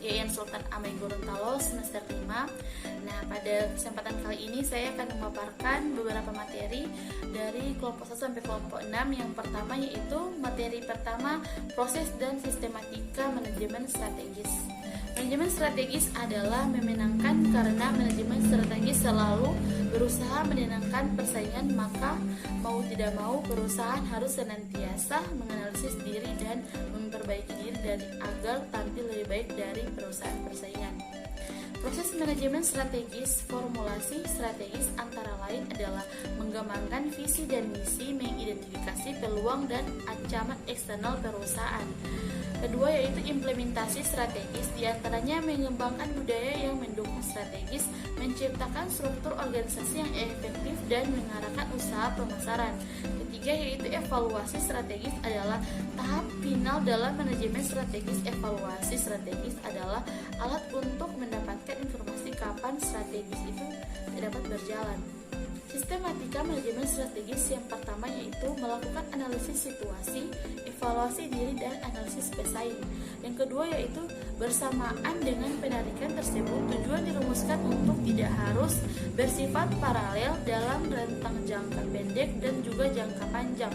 Yayan Sultan Ameng Gorontalo semester 5. Nah, pada kesempatan kali ini saya akan memaparkan beberapa materi dari kelompok 1 sampai kelompok 6. Yang pertama yaitu materi pertama, proses dan sistematika manajemen strategis. Manajemen strategis adalah memenangkan karena manajemen strategis selalu berusaha menenangkan persaingan, maka mau tidak mau perusahaan harus senantiasa menganalisis diri dan memperbaiki diri dari agar tampil lebih baik dari perusahaan persaingan. Proses manajemen strategis, formulasi strategis antara lain adalah mengembangkan visi dan misi, mengidentifikasi peluang dan ancaman eksternal perusahaan. Kedua yaitu implementasi strategis, diantaranya mengembangkan budaya yang mendukung strategis, menciptakan struktur organisasi yang efektif dan mengarahkan usaha pemasaran. Ketiga yaitu evaluasi strategis adalah tahap final dalam manajemen strategis. Evaluasi strategis adalah alat untuk mendapatkan informasi kapan strategis itu dapat berjalan. Sistematika manajemen strategis yang pertama yaitu melakukan analisis situasi, evaluasi diri, dan analisis pesaing. Yang kedua yaitu bersamaan dengan penarikan tersebut, tujuan dirumuskan untuk tidak harus bersifat paralel dalam rentang jangka pendek dan juga jangka panjang.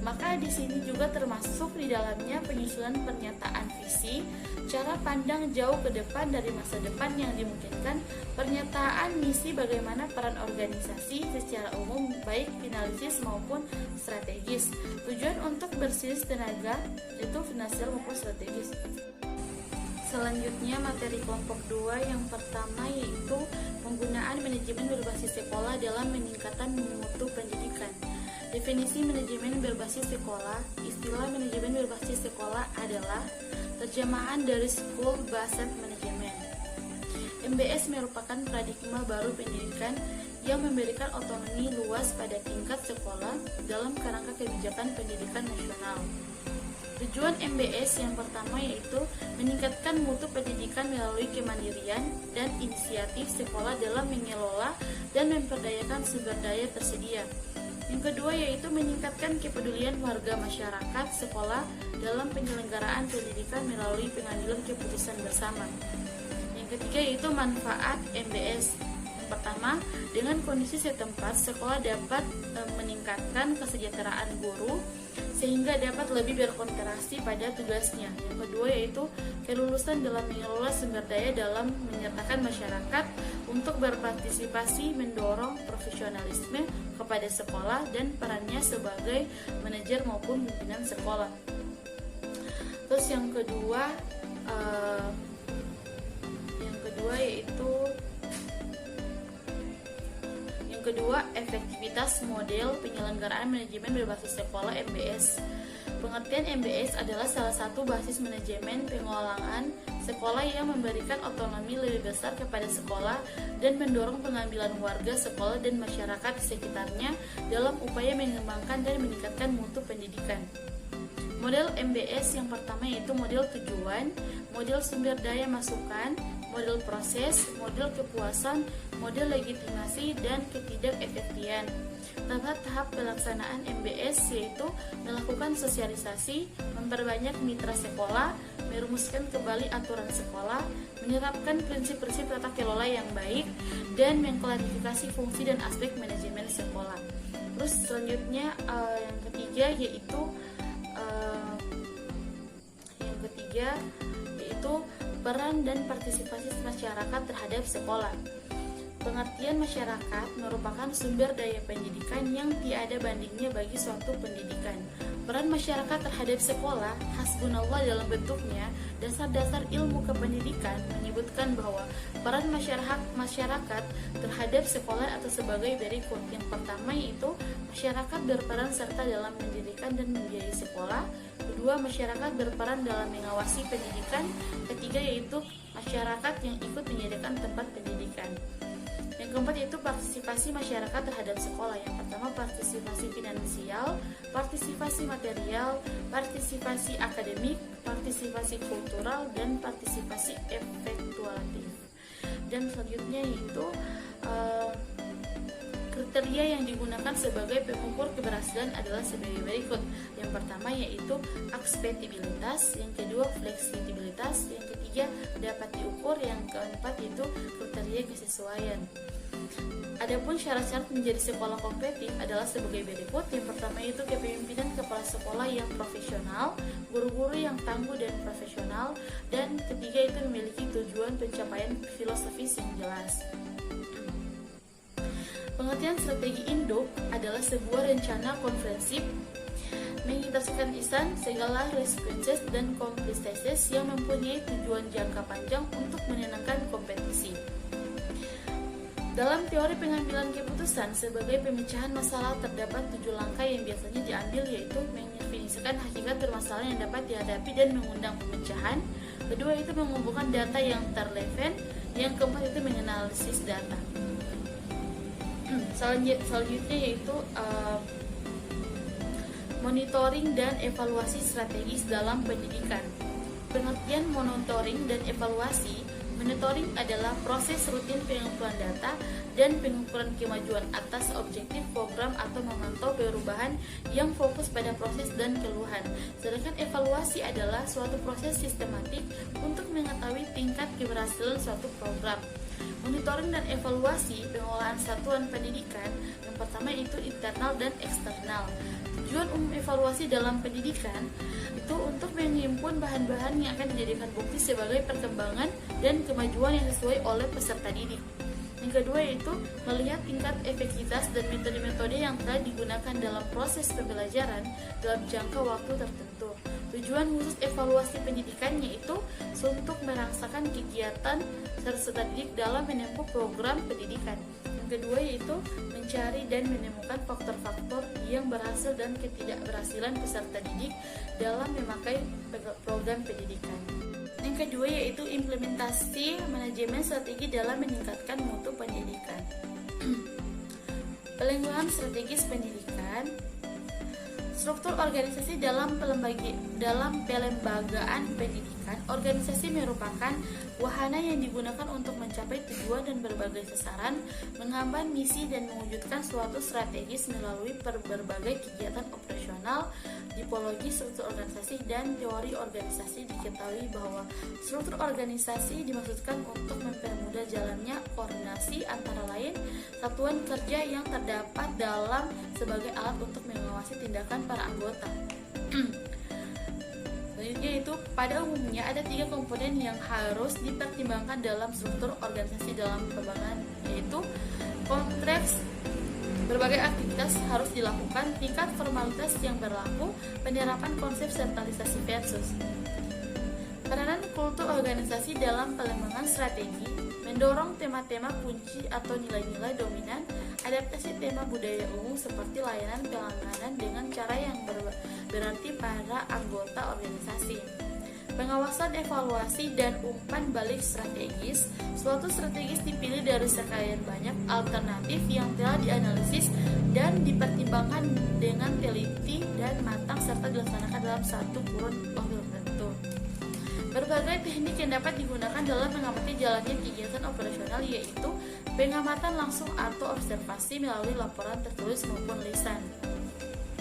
Maka di sini juga termasuk di dalamnya penyusunan pernyataan visi, cara pandang jauh ke depan dari masa depan yang dimungkinkan, pernyataan misi bagaimana peran organisasi secara umum baik finalisis maupun strategis. Tujuan untuk bersinergi tenaga itu finansial maupun strategis. Selanjutnya materi kelompok 2 yang pertama yaitu penggunaan manajemen berbasis sekolah dalam meningkatkan mutu pendidikan. Definisi manajemen berbasis sekolah. Istilah manajemen berbasis sekolah adalah terjemahan dari School Based Management. MBS merupakan paradigma baru pendidikan yang memberikan otonomi luas pada tingkat sekolah dalam kerangka kebijakan pendidikan nasional. Tujuan MBS yang pertama yaitu meningkatkan mutu pendidikan melalui kemandirian dan inisiatif sekolah dalam mengelola dan memperdayakan sumber daya tersedia. Yang kedua yaitu meningkatkan kepedulian warga masyarakat sekolah dalam penyelenggaraan pendidikan melalui pengambilan keputusan bersama. Yang ketiga yaitu manfaat MBS. Yang pertama, dengan kondisi setempat sekolah dapat meningkatkan kesejahteraan guru sehingga dapat lebih berkonsentrasi pada tugasnya. Yang kedua yaitu kelulusan dalam mengelola sumber daya dalam menyertakan masyarakat untuk berpartisipasi, mendorong profesionalisme kepada sekolah dan perannya sebagai manajer maupun pimpinan sekolah. Terus yang kedua efektivitas model penyelenggaraan manajemen berbasis sekolah MBS. Pengertian MBS adalah salah satu basis manajemen pengelolaan sekolah yang memberikan otonomi lebih besar kepada sekolah dan mendorong pengambilan warga sekolah dan masyarakat di sekitarnya dalam upaya mengembangkan dan meningkatkan mutu pendidikan. Model MBS yang pertama yaitu model tujuan, model sumber daya masukan, model proses, model kepuasan, model legitimasi, dan ketidakefektian. Tahap pelaksanaan MBS yaitu melakukan sosialisasi, memperbanyak mitra sekolah, merumuskan kembali aturan sekolah, menerapkan prinsip-prinsip tata kelola yang baik, dan mengklarifikasi fungsi dan aspek manajemen sekolah. Terus selanjutnya yang ketiga yaitu peran dan partisipasi masyarakat terhadap sekolah. Pengertian masyarakat merupakan sumber daya pendidikan yang tiada bandingnya bagi suatu pendidikan. Peran masyarakat terhadap sekolah, hasbunallah dalam bentuknya, dasar-dasar ilmu kependidikan menyebutkan bahwa peran masyarakat terhadap sekolah atau sebagai berikut. Yang pertama yaitu masyarakat berperan serta dalam mendirikan dan membiayai sekolah. Kedua, masyarakat berperan dalam mengawasi pendidikan. Ketiga yaitu masyarakat yang ikut menyediakan tempat pendidikan. Yang keempat yaitu partisipasi masyarakat terhadap sekolah. Yang pertama partisipasi finansial, partisipasi material, partisipasi akademik, partisipasi kultural, dan partisipasi efektuatif. Dan selanjutnya yaitu kriteria yang digunakan sebagai pengukur keberhasilan adalah sebagai berikut. Yang pertama yaitu akseptabilitas, yang kedua fleksibilitas, yang ketiga dapat diukur, yang keempat itu kriteria kesesuaian. Adapun syarat-syarat menjadi sekolah kompetitif adalah sebagai berikut. Yang pertama itu kepemimpinan kepala sekolah yang profesional, guru-guru yang tangguh dan profesional, dan ketiga itu memiliki tujuan pencapaian filosofis yang jelas. Pengertian strategi induk adalah sebuah rencana komprehensif mengintegrasikan segala responses dan komplicities yang mempunyai tujuan jangka panjang untuk menenangkan kompetisi. Dalam teori pengambilan keputusan sebagai pemecahan masalah terdapat 7 langkah yang biasanya diambil, yaitu mendefinisikan hakikat permasalahan yang dapat dihadapi dan mengundang pemecahan. Kedua itu mengumpulkan data yang terrelevan. Yang keempat itu menganalisis data. Selanjutnya yaitu monitoring dan evaluasi strategis dalam pendidikan. Pengertian monitoring dan evaluasi. Monitoring adalah proses rutin pengumpulan data dan pengukuran kemajuan atas objektif program atau memantau perubahan yang fokus pada proses dan keluhan. Sedangkan evaluasi adalah suatu proses sistematik untuk mengetahui tingkat keberhasilan suatu program. Monitoring dan evaluasi pengelolaan satuan pendidikan yang pertama itu internal dan eksternal. Tujuan umum evaluasi dalam pendidikan itu untuk menghimpun bahan-bahan yang akan dijadikan bukti sebagai perkembangan dan kemajuan yang sesuai oleh peserta didik. Yang kedua yaitu melihat tingkat efektivitas dan metode-metode yang telah digunakan dalam proses pembelajaran dalam jangka waktu tertentu. Tujuan khusus evaluasi pendidikan yaitu untuk merangsangkan kegiatan peserta didik dalam menempuh program pendidikan. Yang kedua yaitu mencari dan menemukan faktor-faktor yang berhasil dan ketidakberhasilan peserta didik dalam memakai program pendidikan. Yang kedua yaitu implementasi manajemen strategi dalam meningkatkan mutu pendidikan. Pelengkapan strategis pendidikan. Struktur organisasi dalam pelembagaan pendidikan. Organisasi merupakan wahana yang digunakan untuk mencapai tujuan dan berbagai sasaran, mengemban misi dan mewujudkan suatu strategis melalui berbagai kegiatan operasional, tipologi struktur organisasi dan teori organisasi. Diketahui bahwa struktur organisasi dimaksudkan untuk mempermudah jalannya koordinasi antara lain satuan kerja yang terdapat dalam sebagai alat untuk mengawasi tindakan para anggota. Selanjutnya itu pada umumnya ada 3 komponen yang harus dipertimbangkan dalam struktur organisasi dalam pengembangan, yaitu konteks berbagai aktivitas harus dilakukan, tingkat formalitas yang berlaku, penerapan konsep sentralisasi versus. Peranan kultur organisasi dalam pengembangan strategi mendorong tema-tema kunci atau nilai-nilai dominan, adaptasi tema budaya umum seperti layanan pelangganan dengan cara yang berarti para anggota organisasi. Pengawasan, evaluasi, dan umpan balik strategis. Suatu strategis dipilih dari sekian banyak alternatif yang telah dianalisis dan dipertimbangkan dengan teliti dan matang serta dilaksanakan dalam satu kurun waktu tertentu. Berbagai teknik yang dapat digunakan dalam mengamati jalannya kegiatan operasional yaitu pengamatan langsung atau observasi melalui laporan tertulis maupun lisan.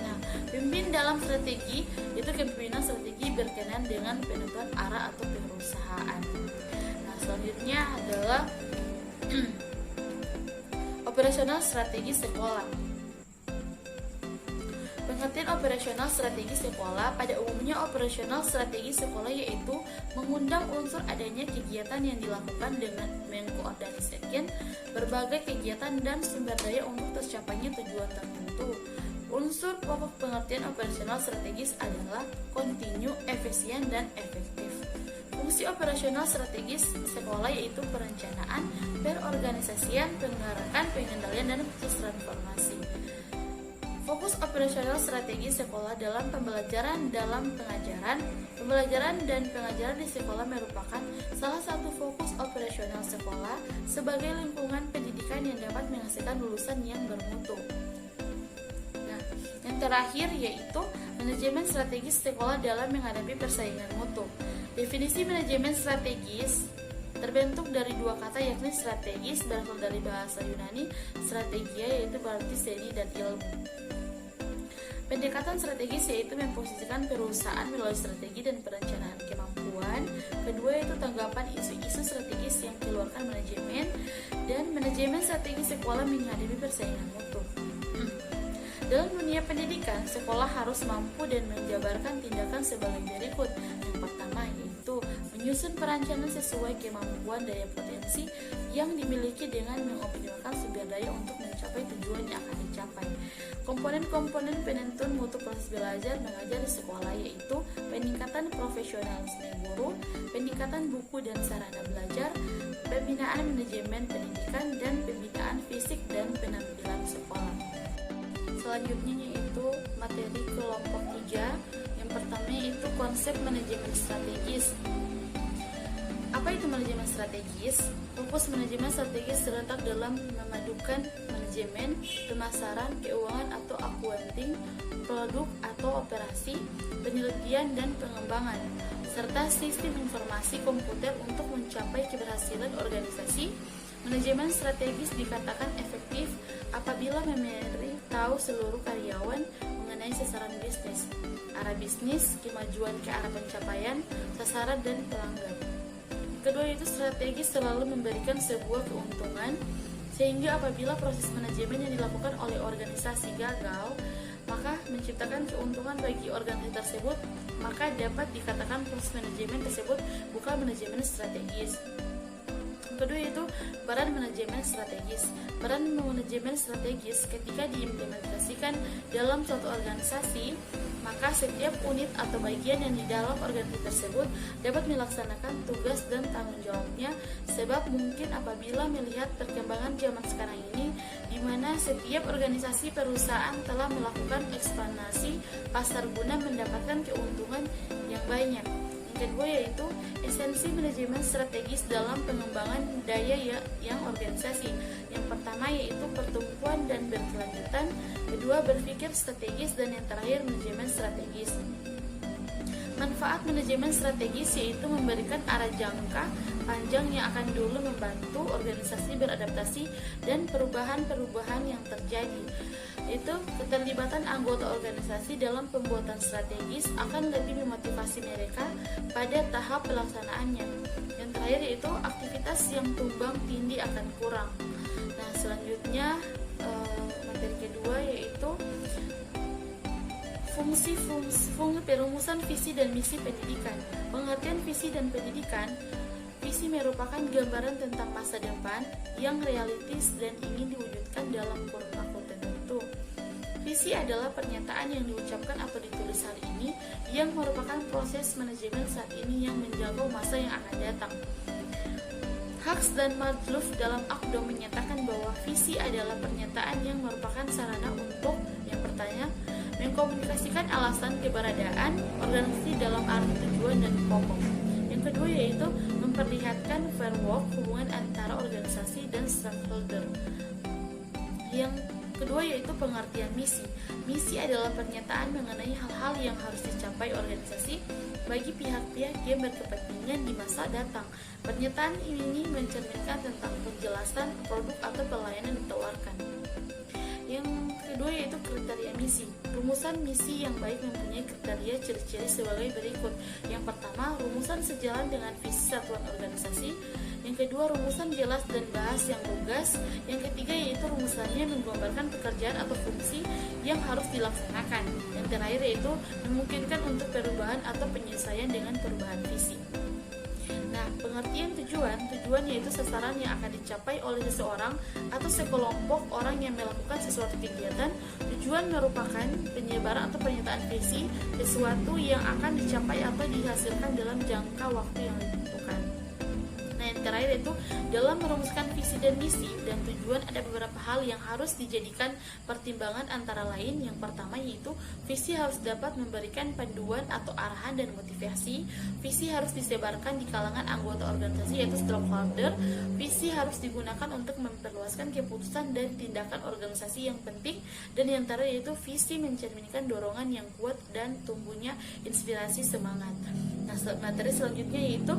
Nah, pemimpin dalam strategi itu kepemimpinan strategi berkenaan dengan penentuan arah atau perusahaan. Nah, selanjutnya adalah operasional strategi sekolah. Pengertian operasional strategi sekolah. Pada umumnya operasional strategi sekolah yaitu mengundang unsur adanya kegiatan yang dilakukan dengan mengkoordinasikan berbagai kegiatan dan sumber daya untuk tercapainya tujuan tertentu. Unsur pokok pengertian operasional strategis adalah kontinu, efisien, dan efektif. Fungsi operasional strategis sekolah yaitu perencanaan, perorganisasian, pengarahan, pengendalian, dan proses transformasi. Fokus operasional strategi sekolah dalam pembelajaran dan pengajaran di sekolah merupakan salah satu fokus operasional sekolah sebagai lingkungan pendidikan yang dapat menghasilkan lulusan yang bermutu. Nah, yang terakhir yaitu manajemen strategis sekolah dalam menghadapi persaingan mutu. Definisi manajemen strategis Terbentuk dari dua kata yakni strategis, berasal dari bahasa Yunani strategia, yaitu berarti seni dan ilmu. Pendekatan strategis yaitu memposisikan perusahaan melalui strategi dan perencanaan kemampuan. Kedua yaitu tanggapan isu-isu strategis yang dikeluarkan manajemen, dan manajemen strategi sekolah menghadapi persaingan mutu. Dalam dunia pendidikan, sekolah harus mampu dan menjabarkan tindakan sebagai berikut. Yang pertama yaitu menyusun perencanaan sesuai kemampuan daya potensi yang dimiliki dengan mengoptimalkan sumber daya untuk mencapai tujuan yang akan dicapai. Komponen-komponen penentuan mutu proses belajar mengajar di sekolah yaitu peningkatan profesionalisme guru, peningkatan buku dan sarana belajar, pembinaan manajemen pendidikan, dan pembinaan fisik dan penampilan sekolah. Selanjutnya yaitu materi kelompok 3. Yang pertama yaitu konsep manajemen strategis. Apa itu manajemen strategis? Fokus manajemen strategis terletak dalam memadukan manajemen, pemasaran, keuangan atau accounting, produk atau operasi, penelitian dan pengembangan, serta sistem informasi komputer untuk mencapai keberhasilan organisasi. Manajemen strategis dikatakan efektif apabila memberitahu seluruh karyawan mengenai sasaran bisnis, arah bisnis, kemajuan ke arah pencapaian, sasaran dan pelanggan. Kedua itu strategis selalu memberikan sebuah keuntungan, sehingga apabila proses manajemen yang dilakukan oleh organisasi gagal, maka menciptakan keuntungan bagi organisasi tersebut, maka dapat dikatakan proses manajemen tersebut bukan manajemen strategis. Kedua itu peran manajemen strategis. Peran manajemen strategis ketika diimplementasikan dalam suatu organisasi, maka setiap unit atau bagian yang di dalam organisasi tersebut dapat melaksanakan tugas dan tanggung jawabnya, sebab mungkin apabila melihat perkembangan zaman sekarang ini, di mana setiap organisasi perusahaan telah melakukan ekspansi pasar guna mendapatkan keuntungan yang banyak. Kedua yaitu esensi manajemen strategis dalam pengembangan daya yang organisasi. Yang pertama yaitu pertumbuhan dan berkelanjutan, kedua berpikir strategis, dan yang terakhir manajemen strategis. Manfaat manajemen strategis yaitu memberikan arah jangka panjang yang akan dulu membantu organisasi beradaptasi dan perubahan-perubahan yang terjadi. Itu keterlibatan anggota organisasi dalam pembuatan strategis akan lebih memotivasi mereka pada tahap pelaksanaannya. Yang terakhir yaitu aktivitas yang tumbang tindih akan kurang. Nah, selanjutnya materi kedua yaitu fungsi perumusan visi dan misi pendidikan. Pengertian visi dan pendidikan. Visi merupakan gambaran tentang masa depan yang realistis dan ingin diwujudkan dalam kurun waktu tertentu. Visi adalah pernyataan yang diucapkan atau ditulis hari ini yang merupakan proses manajemen saat ini yang menjangkau masa yang akan datang. Hux dan Martloff dalam Akdom menyatakan bahwa visi adalah pernyataan yang merupakan sarana untuk yang pertama mengkomunikasikan alasan keberadaan organisasi dalam arti tujuan dan pokok. Yang kedua yaitu memperlihatkan framework hubungan antara organisasi dan stakeholder. Yang kedua yaitu pengertian misi. Misi adalah pernyataan mengenai hal-hal yang harus dicapai organisasi bagi pihak-pihak yang berkepentingan di masa datang. Pernyataan ini mencerminkan tentang penjelasan produk atau pelayanan yang ditawarkan. Yang kedua yaitu kriteria misi. Rumusan misi yang baik mempunyai kriteria ciri-ciri sebagai berikut. Yang pertama, rumusan sejalan dengan visi satuan organisasi. Yang kedua, rumusan jelas dan bahas yang lugas. Yang ketiga yaitu rumusannya menggambarkan pekerjaan atau fungsi yang harus dilaksanakan. Yang terakhir yaitu memungkinkan untuk perubahan atau penyesuaian dengan perubahan visi. Nah, pengertian tujuan yaitu sasaran yang akan dicapai oleh seseorang atau sekelompok orang yang melakukan sesuatu kegiatan. Tujuan merupakan penyebaran atau pernyataan visi sesuatu yang akan dicapai atau dihasilkan dalam jangka waktu yang ditentukan. Nah, yang terakhir itu dalam merumuskan visi dan misi dan tujuan ada beberapa hal yang harus dijadikan pertimbangan, antara lain yang pertama yaitu visi harus dapat memberikan panduan atau arahan dan motivasi. Visi harus disebarkan di kalangan anggota organisasi yaitu stakeholder. Visi harus digunakan untuk memperluaskan keputusan dan tindakan organisasi yang penting. Dan yang terakhir yaitu visi mencerminkan dorongan yang kuat dan tumbuhnya inspirasi semangat. Nah, materi selanjutnya yaitu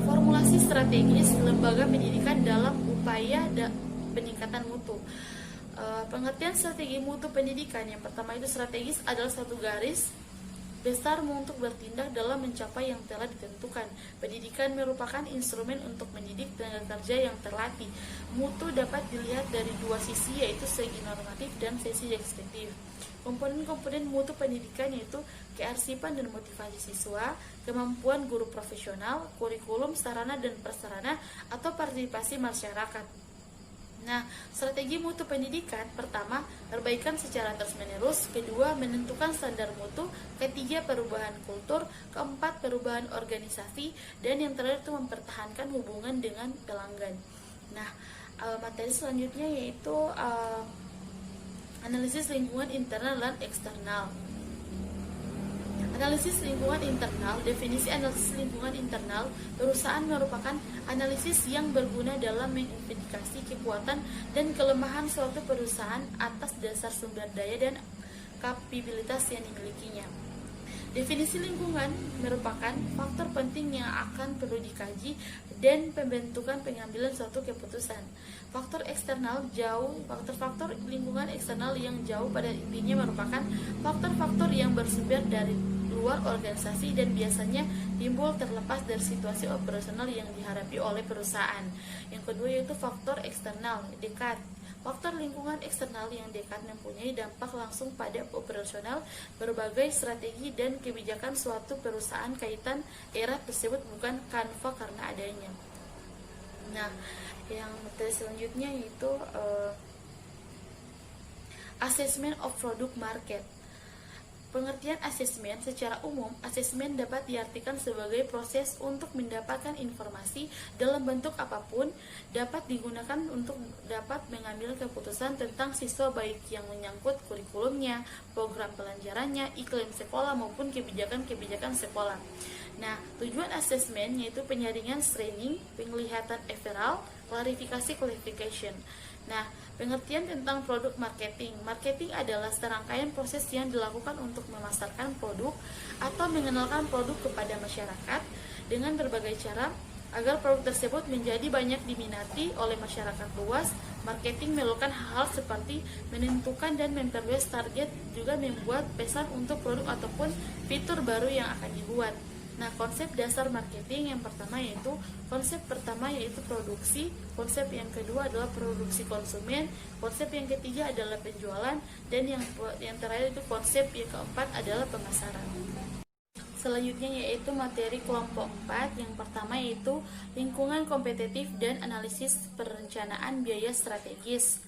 formulasi strategis lembaga pendidikan dalam upaya peningkatan mutu. Pengertian strategi mutu pendidikan yang pertama itu strategis adalah satu garis besar untuk bertindak dalam mencapai yang telah ditentukan. Pendidikan merupakan instrumen untuk mendidik tenaga kerja yang terlatih. Mutu dapat dilihat dari dua sisi, yaitu segi normatif dan sisi deskriptif. Komponen-komponen mutu pendidikan yaitu kearsipan dan motivasi siswa, kemampuan guru profesional, kurikulum, sarana dan prasarana, atau partisipasi masyarakat. Nah, strategi mutu pendidikan pertama, perbaikan secara terus-menerus, kedua, menentukan standar mutu, ketiga, perubahan kultur, keempat, perubahan organisasi, dan yang terakhir itu mempertahankan hubungan dengan pelanggan. Nah, materi selanjutnya yaitu analisis lingkungan internal dan eksternal. Analisis lingkungan internal. Definisi analisis lingkungan internal, perusahaan merupakan analisis yang berguna dalam mengidentifikasi kekuatan dan kelemahan suatu perusahaan atas dasar sumber daya dan kapabilitas yang dimilikinya. Definisi lingkungan merupakan faktor penting yang akan perlu dikaji dan pembentukan pengambilan suatu keputusan. Faktor eksternal jauh, faktor lingkungan eksternal yang jauh pada intinya merupakan faktor-faktor yang bersumber dari luar organisasi dan biasanya timbul terlepas dari situasi operasional yang dihadapi oleh perusahaan. Yang kedua yaitu faktor eksternal dekat. Faktor lingkungan eksternal yang dekat mempunyai dampak langsung pada operasional berbagai strategi dan kebijakan suatu perusahaan. Kaitan era tersebut bukan kanva karena adanya. Nah, yang materi selanjutnya yaitu assessment of product market. Pengertian asesmen secara umum, asesmen dapat diartikan sebagai proses untuk mendapatkan informasi dalam bentuk apapun, dapat digunakan untuk dapat mengambil keputusan tentang siswa baik yang menyangkut kurikulumnya, program pelajarannya, iklim sekolah maupun kebijakan-kebijakan sekolah. Nah, tujuan asesmen yaitu penyaringan screening, penglihatan overall, klarifikasi qualification. Nah, pengertian tentang produk marketing. Marketing adalah serangkaian proses yang dilakukan untuk memasarkan produk atau mengenalkan produk kepada masyarakat dengan berbagai cara agar produk tersebut menjadi banyak diminati oleh masyarakat luas. Marketing melakukan hal seperti menentukan dan memperluas target, juga membuat pesan untuk produk ataupun fitur baru yang akan dibuat. Nah, konsep dasar marketing yang pertama yaitu produksi, konsep yang kedua adalah produksi konsumen, konsep yang ketiga adalah penjualan, dan yang terakhir itu konsep yang keempat adalah pemasaran. Selanjutnya yaitu materi kelompok 4, yang pertama yaitu lingkungan kompetitif dan analisis perencanaan biaya strategis.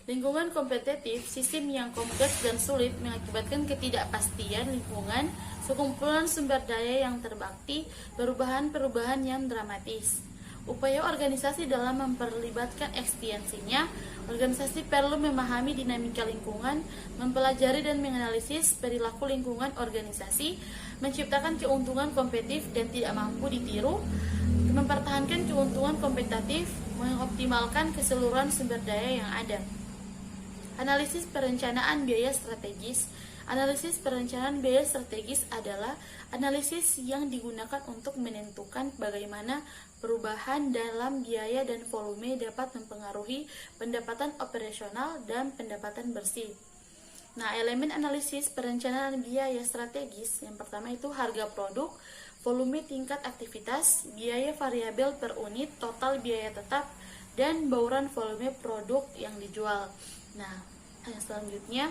Lingkungan kompetitif, sistem yang kompleks dan sulit mengakibatkan ketidakpastian lingkungan, sekumpulan sumber daya yang terbakti, perubahan-perubahan yang dramatis. Upaya organisasi dalam memperlibatkan ekstensinya, organisasi perlu memahami dinamika lingkungan, mempelajari dan menganalisis perilaku lingkungan organisasi, menciptakan keuntungan kompetitif dan tidak mampu ditiru, mempertahankan keuntungan kompetitif, mengoptimalkan keseluruhan sumber daya yang ada. Analisis perencanaan biaya strategis. Analisis perencanaan biaya strategis adalah analisis yang digunakan untuk menentukan bagaimana perubahan dalam biaya dan volume dapat mempengaruhi pendapatan operasional dan pendapatan bersih. Nah, elemen analisis perencanaan biaya strategis yang pertama itu harga produk, volume tingkat aktivitas, biaya variabel per unit, total biaya tetap, dan bauran volume produk yang dijual. Nah, yang selanjutnya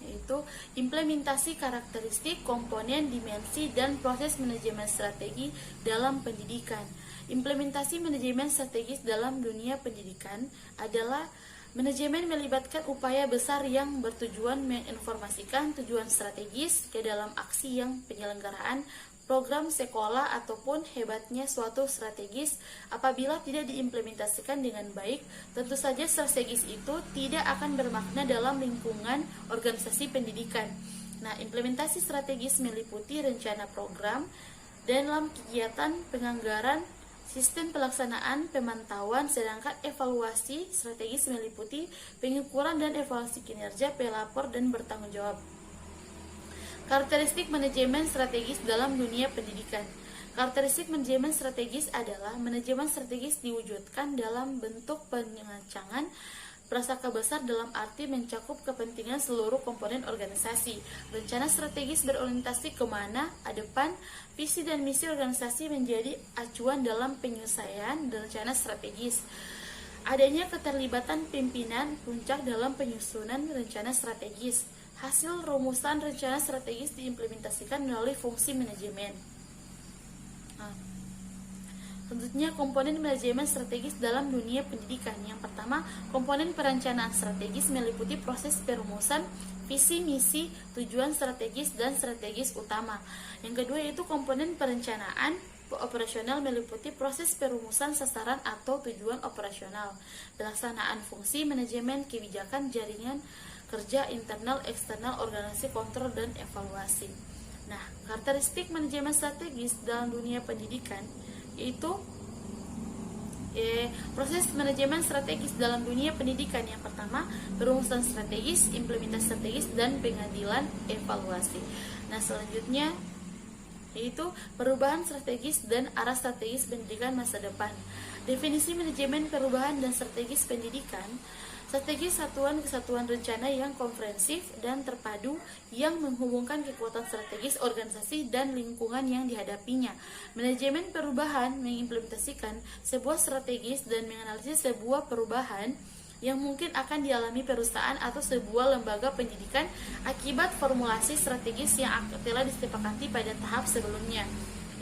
yaitu implementasi karakteristik, komponen, dimensi, dan proses manajemen strategi dalam pendidikan. Implementasi manajemen strategis dalam dunia pendidikan adalah manajemen melibatkan upaya besar yang bertujuan menginformasikan tujuan strategis ke dalam aksi yang penyelenggaraan program sekolah ataupun hebatnya suatu strategis. Apabila tidak diimplementasikan dengan baik, tentu saja strategis itu tidak akan bermakna dalam lingkungan organisasi pendidikan. Nah, implementasi strategis meliputi rencana program dalam kegiatan penganggaran, sistem pelaksanaan, pemantauan, sedangkan evaluasi strategis meliputi pengukuran dan evaluasi kinerja pelapor dan bertanggung jawab. Karakteristik manajemen strategis dalam dunia pendidikan. Karakteristik manajemen strategis adalah manajemen strategis diwujudkan dalam bentuk penyancangan prasangka besar dalam arti mencakup kepentingan seluruh komponen organisasi. Rencana strategis berorientasi kemana, depan, visi dan misi organisasi menjadi acuan dalam penyelesaian rencana strategis. Adanya keterlibatan pimpinan puncak dalam penyusunan rencana strategis. Hasil rumusan rencana strategis diimplementasikan melalui fungsi manajemen. Tentunya komponen manajemen strategis dalam dunia pendidikan. Yang pertama, komponen perencanaan strategis meliputi proses perumusan visi, misi, tujuan strategis, dan strategis utama. Yang kedua yaitu komponen perencanaan operasional meliputi proses perumusan sasaran atau tujuan operasional, pelaksanaan fungsi manajemen kebijakan jaringan kerja internal eksternal organisasi kontrol dan evaluasi. Nah, karakteristik manajemen strategis dalam dunia pendidikan yaitu proses manajemen strategis dalam dunia pendidikan. Yang pertama, perumusan strategis, implementasi strategis, dan pengadilan evaluasi. Nah, selanjutnya yaitu perubahan strategis dan arah strategis pendidikan masa depan. Definisi manajemen perubahan dan strategis pendidikan: strategi satuan kesatuan rencana yang komprehensif dan terpadu yang menghubungkan kekuatan strategis organisasi dan lingkungan yang dihadapinya. Manajemen perubahan mengimplementasikan sebuah strategis dan menganalisis sebuah perubahan yang mungkin akan dialami perusahaan atau sebuah lembaga pendidikan akibat formulasi strategis yang telah disepakati pada tahap sebelumnya,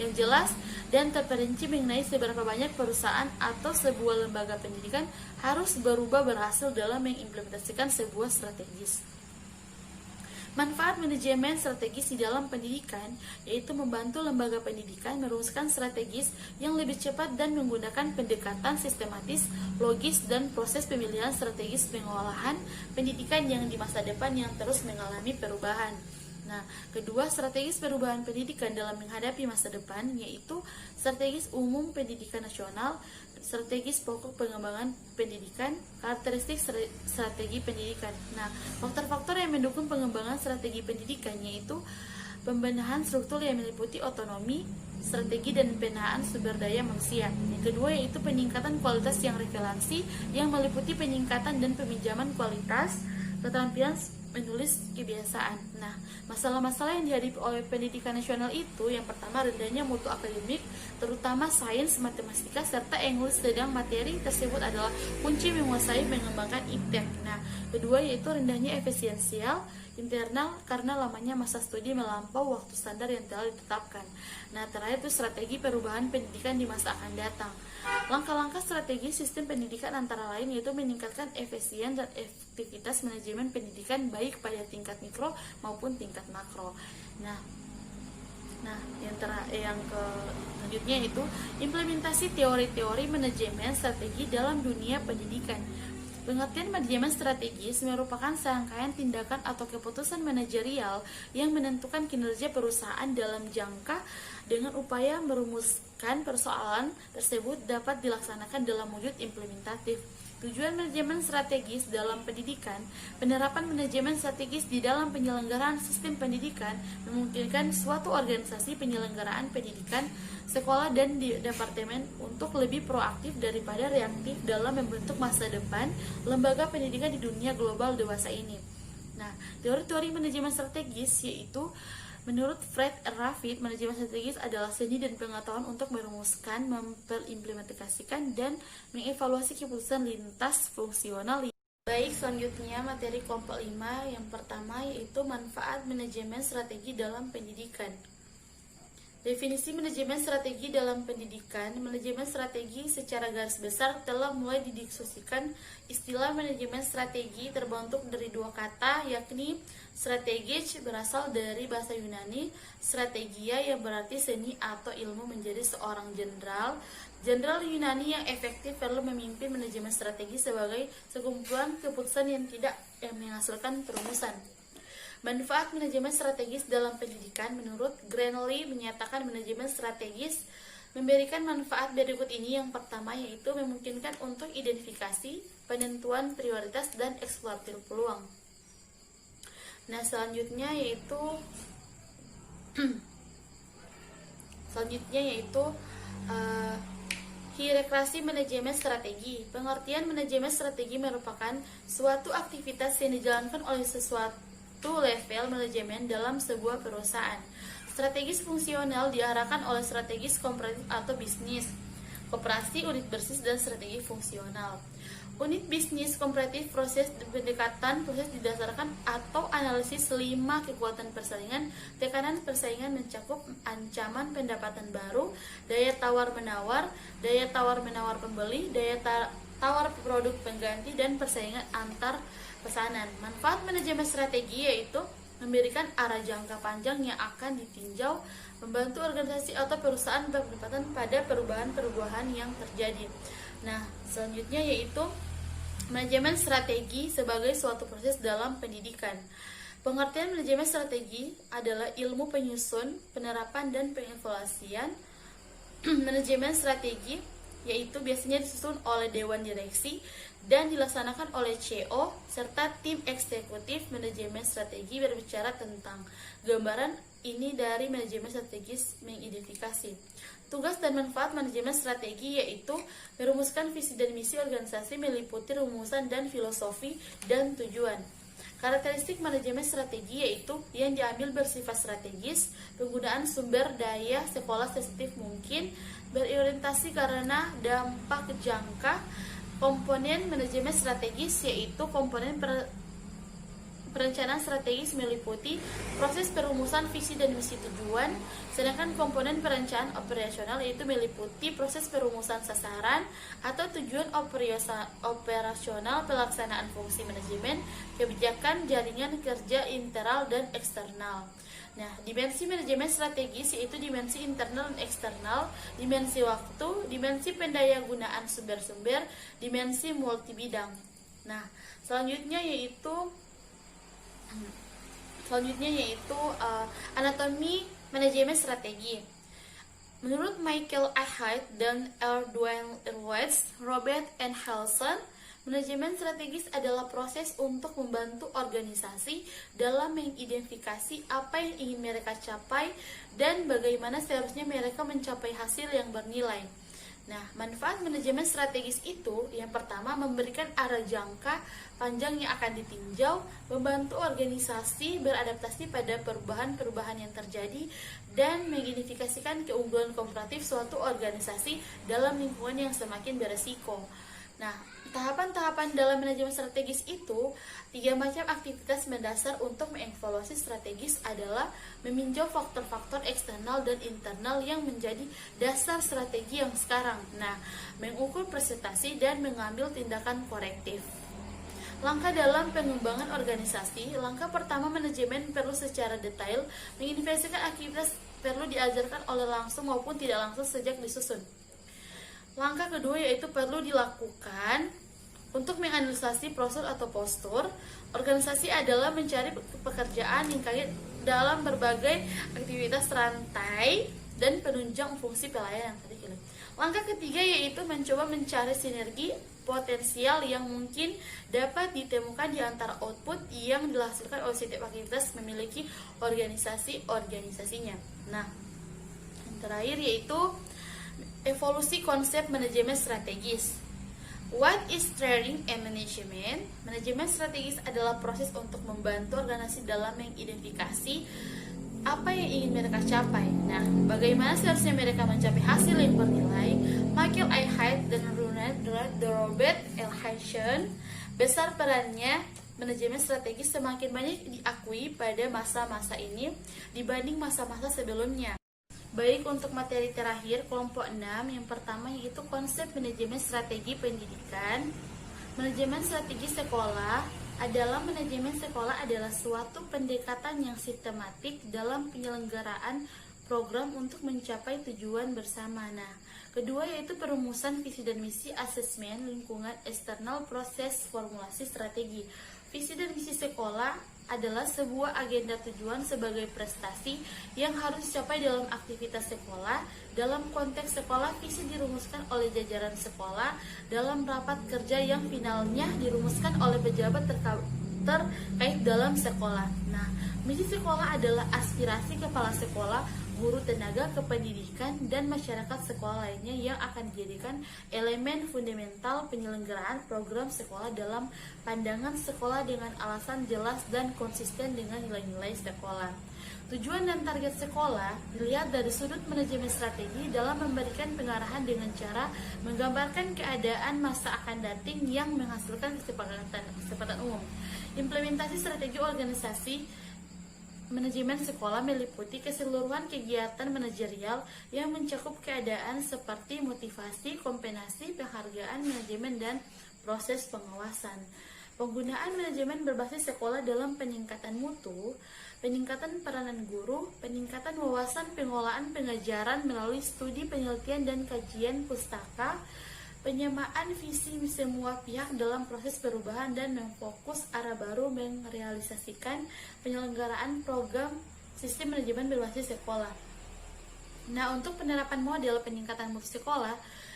yang jelas dan terperinci mengenai seberapa banyak perusahaan atau sebuah lembaga pendidikan harus berubah berhasil dalam mengimplementasikan sebuah strategis. Manfaat manajemen strategis di dalam pendidikan yaitu membantu lembaga pendidikan merumuskan strategis yang lebih cepat dan menggunakan pendekatan sistematis, logis, dan proses pemilihan strategis pengolahan pendidikan yang di masa depan yang terus mengalami perubahan. Nah, kedua, strategis perubahan pendidikan dalam menghadapi masa depan yaitu strategis umum pendidikan nasional, strategis pokok pengembangan pendidikan, karakteristik strategi pendidikan. Nah, faktor-faktor yang mendukung pengembangan strategi pendidikan yaitu pembenahan struktur yang meliputi otonomi, strategi dan penataan sumber daya manusia. Yang kedua yaitu peningkatan kualitas yang relevansi yang meliputi peningkatan dan peminjaman kualitas keterampilan menulis kebiasaan. Nah, masalah-masalah yang dihadapi oleh pendidikan nasional itu yang pertama rendahnya mutu akademik, terutama sains, matematika, serta English, sedang materi tersebut adalah kunci menguasai mengembangkan iptek. Nah, kedua yaitu rendahnya efisiensial internal karena lamanya masa studi melampau waktu standar yang telah ditetapkan. Nah, terakhir itu strategi perubahan pendidikan di masa akan datang. Langkah-langkah strategi sistem pendidikan antara lain yaitu meningkatkan efisien dan efektivitas manajemen pendidikan baik pada tingkat mikro maupun tingkat makro. Nah, yang selanjutnya itu implementasi teori-teori manajemen strategi dalam dunia pendidikan. Pengertian manajemen strategis merupakan serangkaian tindakan atau keputusan manajerial yang menentukan kinerja perusahaan dalam jangka dengan upaya merumuskan persoalan tersebut dapat dilaksanakan dalam wujud implementatif. Tujuan manajemen strategis dalam pendidikan: penerapan manajemen strategis di dalam penyelenggaraan sistem pendidikan memungkinkan suatu organisasi penyelenggaraan pendidikan, sekolah, dan di departemen untuk lebih proaktif daripada reaktif dalam membentuk masa depan lembaga pendidikan di dunia global dewasa ini. Nah, teori-teori manajemen strategis yaitu menurut Fred Rafid, manajemen strategis adalah seni dan pengetahuan untuk merumuskan, memperimplementasikan, dan mengevaluasi keputusan lintas fungsional. Baik, selanjutnya materi kelompok 5 yang pertama yaitu manfaat manajemen strategi dalam pendidikan. Definisi manajemen strategi dalam pendidikan. Manajemen strategi secara garis besar telah mulai didiskusikan. Istilah manajemen strategi terbentuk dari dua kata, yakni strategis berasal dari bahasa Yunani, strategia yang berarti seni atau ilmu menjadi seorang jenderal. Jenderal Yunani yang efektif perlu memimpin manajemen strategi sebagai sekumpulan keputusan yang tidak menghasilkan perumusan. Manfaat manajemen strategis dalam pendidikan. Menurut Granley menyatakan manajemen strategis memberikan manfaat berikut ini. Yang pertama yaitu memungkinkan untuk identifikasi, penentuan prioritas, dan eksploitasi peluang. Nah, selanjutnya yaitu Selanjutnya yaitu hierarki manajemen strategi. Pengertian manajemen strategi merupakan suatu aktivitas yang dijalankan oleh sesuatu level manajemen dalam sebuah perusahaan. Strategis fungsional diarahkan oleh strategis komparatif atau bisnis, koperasi, unit bisnis, dan strategi fungsional. Unit bisnis komparatif proses pendekatan proses didasarkan atau analisis 5 kekuatan persaingan. Tekanan persaingan mencakup ancaman pendapatan baru, daya tawar-menawar pembeli, daya tawar produk pengganti, dan persaingan antar pesanan. Manfaat manajemen strategi yaitu memberikan arah jangka panjang yang akan ditinjau, membantu organisasi atau perusahaan berpenempatan pada perubahan-perubahan yang terjadi. Nah, selanjutnya yaitu manajemen strategi sebagai suatu proses dalam pendidikan. Pengertian manajemen strategi adalah ilmu penyusun, penerapan, dan pengevaluasian manajemen strategi, yaitu biasanya disusun oleh dewan direksi dan dilaksanakan oleh CEO serta tim eksekutif. Manajemen strategi berbicara tentang gambaran ini dari manajemen strategis mengidentifikasi tugas dan manfaat manajemen strategi, yaitu merumuskan visi dan misi organisasi, meliputi rumusan dan filosofi dan tujuan. Karakteristik manajemen strategi yaitu yang diambil bersifat strategis, penggunaan sumber daya sekolah sensitif mungkin, berorientasi karena dampak jangka. Komponen manajemen strategis yaitu komponen perencanaan strategis meliputi proses perumusan visi dan misi tujuan, sedangkan komponen perencanaan operasional yaitu meliputi proses perumusan sasaran atau tujuan operasional, pelaksanaan fungsi manajemen, kebijakan, jaringan kerja internal dan eksternal. Nah, dimensi manajemen strategis yaitu dimensi internal dan eksternal, dimensi waktu, dimensi pendayagunaan sumber-sumber, dimensi multibidang. Nah, selanjutnya yaitu anatomi manajemen strategi. Menurut Michael Ahide dan Erdwin Irwitz, Robert N. Helson, manajemen strategis adalah proses untuk membantu organisasi dalam mengidentifikasi apa yang ingin mereka capai dan bagaimana seharusnya mereka mencapai hasil yang bernilai. Nah, manfaat manajemen strategis itu yang pertama memberikan arah jangka panjang yang akan ditinjau, membantu organisasi beradaptasi pada perubahan-perubahan yang terjadi, dan mengidentifikasikan keunggulan komparatif suatu organisasi dalam lingkungan yang semakin beresiko. Nah, tahapan-tahapan dalam manajemen strategis itu, 3 macam aktivitas mendasar untuk mengevaluasi strategis adalah meninjau faktor-faktor eksternal dan internal yang menjadi dasar strategi yang sekarang. Nah, mengukur presentasi dan mengambil tindakan korektif. Langkah dalam pengembangan organisasi. Langkah pertama, manajemen perlu secara detail menginvestigasikan aktivitas perlu diajarkan oleh langsung maupun tidak langsung sejak disusun. Langkah kedua yaitu perlu dilakukan untuk menganalisasi proses atau postur. Organisasi adalah mencari pekerjaan yang kait dalam berbagai aktivitas rantai dan penunjang fungsi pelayanan. Langkah ketiga yaitu mencoba mencari sinergi potensial yang mungkin dapat ditemukan di antara output yang dihasilkan oleh setiap aktivitas memiliki organisasinya. Nah, yang terakhir yaitu evolusi konsep manajemen strategis. What is training and management? Manajemen strategis adalah proses untuk membantu organisasi dalam mengidentifikasi apa yang ingin mereka capai. Nah, bagaimana seharusnya mereka mencapai hasil yang bernilai? Michael Ahide dan Robert L. Helson, besar perannya manajemen strategis semakin banyak diakui pada masa-masa ini dibanding masa-masa sebelumnya. Baik, untuk materi terakhir kelompok 6, yang pertama yaitu konsep manajemen strategi pendidikan. Manajemen strategi sekolah adalah suatu pendekatan yang sistematik dalam penyelenggaraan program untuk mencapai tujuan bersama. Nah, kedua yaitu perumusan visi dan misi, asesmen lingkungan eksternal, proses formulasi strategi. Visi dan misi sekolah adalah sebuah agenda tujuan sebagai prestasi yang harus dicapai dalam aktivitas sekolah. Dalam konteks sekolah, visi dirumuskan oleh jajaran sekolah dalam rapat kerja yang finalnya dirumuskan oleh pejabat terkait dalam sekolah. Nah, misi sekolah adalah aspirasi kepala sekolah guru tenaga kependidikan, dan masyarakat sekolah lainnya yang akan dijadikan elemen fundamental penyelenggaraan program sekolah dalam pandangan sekolah dengan alasan jelas dan konsisten dengan nilai-nilai sekolah. Tujuan dan target sekolah dilihat dari sudut manajemen strategi dalam memberikan pengarahan dengan cara menggambarkan keadaan masa akan datang yang menghasilkan kesepakatan umum. Implementasi strategi organisasi manajemen sekolah meliputi keseluruhan kegiatan manajerial yang mencakup keadaan seperti motivasi, kompetensi, penghargaan, manajemen, dan proses pengawasan. Penggunaan manajemen berbasis sekolah dalam peningkatan mutu, peningkatan peranan guru, peningkatan wawasan pengelolaan pengajaran melalui studi penelitian dan kajian pustaka, penyamaan visi semua pihak dalam proses perubahan, dan memfokus arah baru merealisasikan penyelenggaraan program sistem manajemen berbasis sekolah. Nah, untuk penerapan model peningkatan mutu sekolah,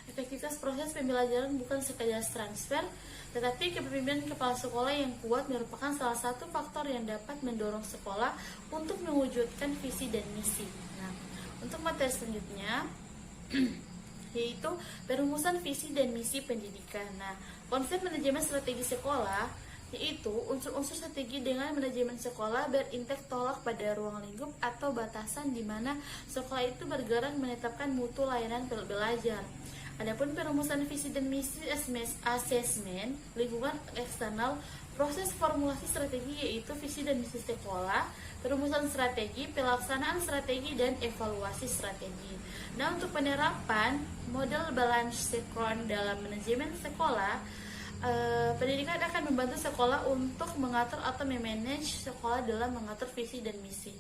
efektivitas proses pembelajaran bukan sekadar transfer, tetapi kepemimpinan kepala sekolah yang kuat merupakan salah satu faktor yang dapat mendorong sekolah untuk mewujudkan visi dan misi. Nah, untuk materi selanjutnya yaitu perumusan visi dan misi pendidikan. Nah, konsep manajemen strategi sekolah yaitu unsur-unsur strategi dengan manajemen sekolah berintek tolak pada ruang lingkup atau batasan di mana sekolah itu bergerak menetapkan mutu layanan belajar. Adapun perumusan visi dan misi asesmen lingkungan eksternal, proses formulasi strategi yaitu visi dan misi sekolah, perumusan strategi, pelaksanaan strategi, dan evaluasi strategi. Nah, untuk penerapan model balance sinkron dalam manajemen sekolah, pendidikan akan membantu sekolah untuk mengatur atau memanage sekolah dalam mengatur visi dan misi.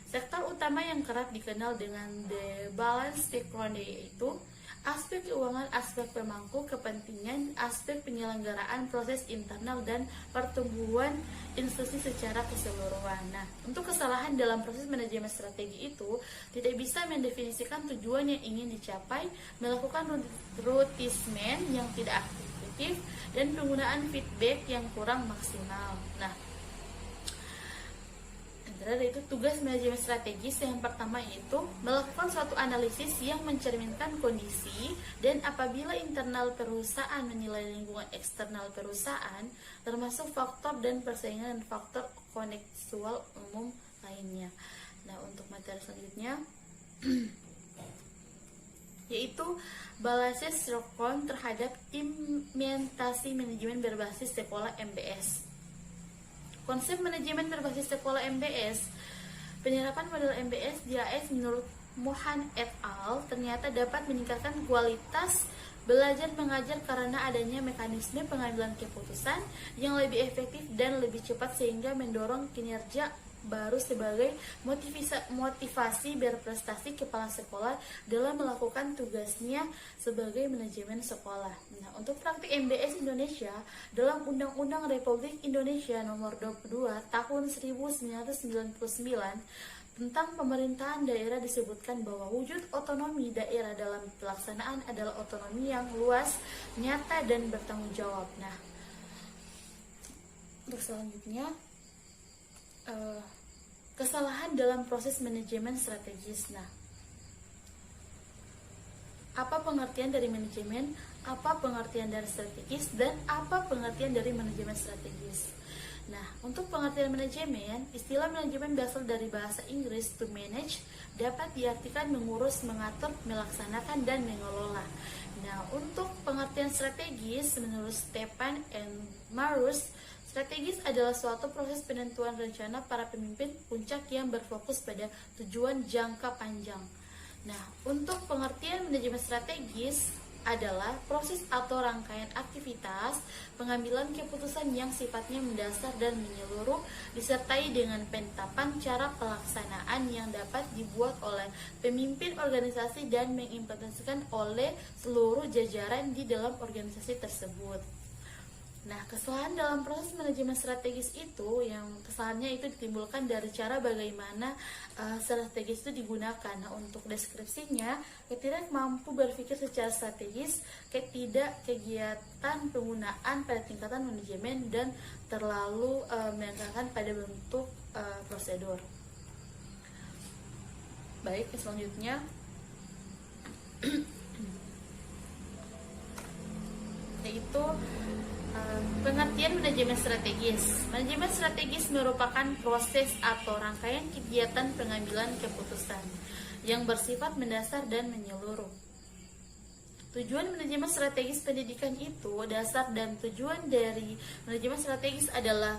Sektor utama yang kerap dikenal dengan the balance sinkron yaitu aspek keuangan, aspek pemangku kepentingan, aspek penyelenggaraan proses internal, dan pertumbuhan institusi secara keseluruhan. Nah, untuk kesalahan dalam proses manajemen strategi itu tidak bisa mendefinisikan tujuan yang ingin dicapai, melakukan rutismen yang tidak efektif, dan penggunaan feedback yang kurang maksimal. Nah, itu tugas manajemen strategis yang pertama yaitu melakukan suatu analisis yang mencerminkan kondisi, dan apabila internal perusahaan menilai lingkungan eksternal perusahaan termasuk faktor dan persaingan dan faktor kontekstual umum lainnya. Nah, untuk materi selanjutnya yaitu balance sinkron terhadap implementasi manajemen berbasis sekolah MBS. Konsep manajemen berbasis sekolah MBS, penerapan model MBS di AS menurut Mohan et al. Ternyata dapat meningkatkan kualitas belajar mengajar karena adanya mekanisme pengambilan keputusan yang lebih efektif dan lebih cepat sehingga mendorong kinerja baru sebagai motivasi berprestasi kepala sekolah dalam melakukan tugasnya sebagai manajemen sekolah. Nah, untuk praktik MBS Indonesia dalam Undang-Undang Republik Indonesia Nomor 22 Tahun 1999 tentang pemerintahan daerah disebutkan bahwa wujud otonomi daerah dalam pelaksanaan adalah otonomi yang luas, nyata, dan bertanggung jawab. Nah, untuk selanjutnya kesalahan dalam proses manajemen strategis. Nah, apa pengertian dari manajemen, apa pengertian dari strategis, dan apa pengertian dari manajemen strategis? Nah, untuk pengertian manajemen, istilah manajemen berasal dari bahasa Inggris to manage, dapat diartikan mengurus, mengatur, melaksanakan, dan mengelola. Nah, untuk pengertian strategis, menurut Stephan and Marus, strategis adalah suatu proses penentuan rencana para pemimpin puncak yang berfokus pada tujuan jangka panjang. Nah, untuk pengertian manajemen strategis adalah proses atau rangkaian aktivitas pengambilan keputusan yang sifatnya mendasar dan menyeluruh, disertai dengan penetapan cara pelaksanaan yang dapat dibuat oleh pemimpin organisasi dan mengimplementasikan oleh seluruh jajaran di dalam organisasi tersebut. Nah, kesalahan dalam proses manajemen strategis itu, yang kesalahannya itu ditimbulkan dari cara bagaimana strategis itu digunakan. Nah, untuk deskripsinya, ketidak mampu berpikir secara strategis, ketidak kegiatan penggunaan pada tingkatan manajemen, dan terlalu menekankan pada bentuk prosedur. Baik, selanjutnya yaitu pengertian manajemen strategis. Manajemen strategis merupakan proses atau rangkaian kegiatan pengambilan keputusan yang bersifat mendasar dan menyeluruh. Tujuan manajemen strategis pendidikan itu, dasar dan tujuan dari manajemen strategis adalah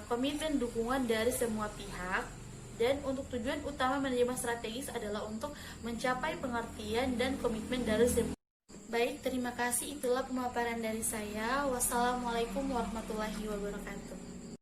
komitmen dukungan dari semua pihak, dan untuk tujuan utama manajemen strategis adalah untuk mencapai pengertian dan komitmen dari semua. Baik, terima kasih. Itulah pemaparan dari saya. Wassalamualaikum warahmatullahi wabarakatuh.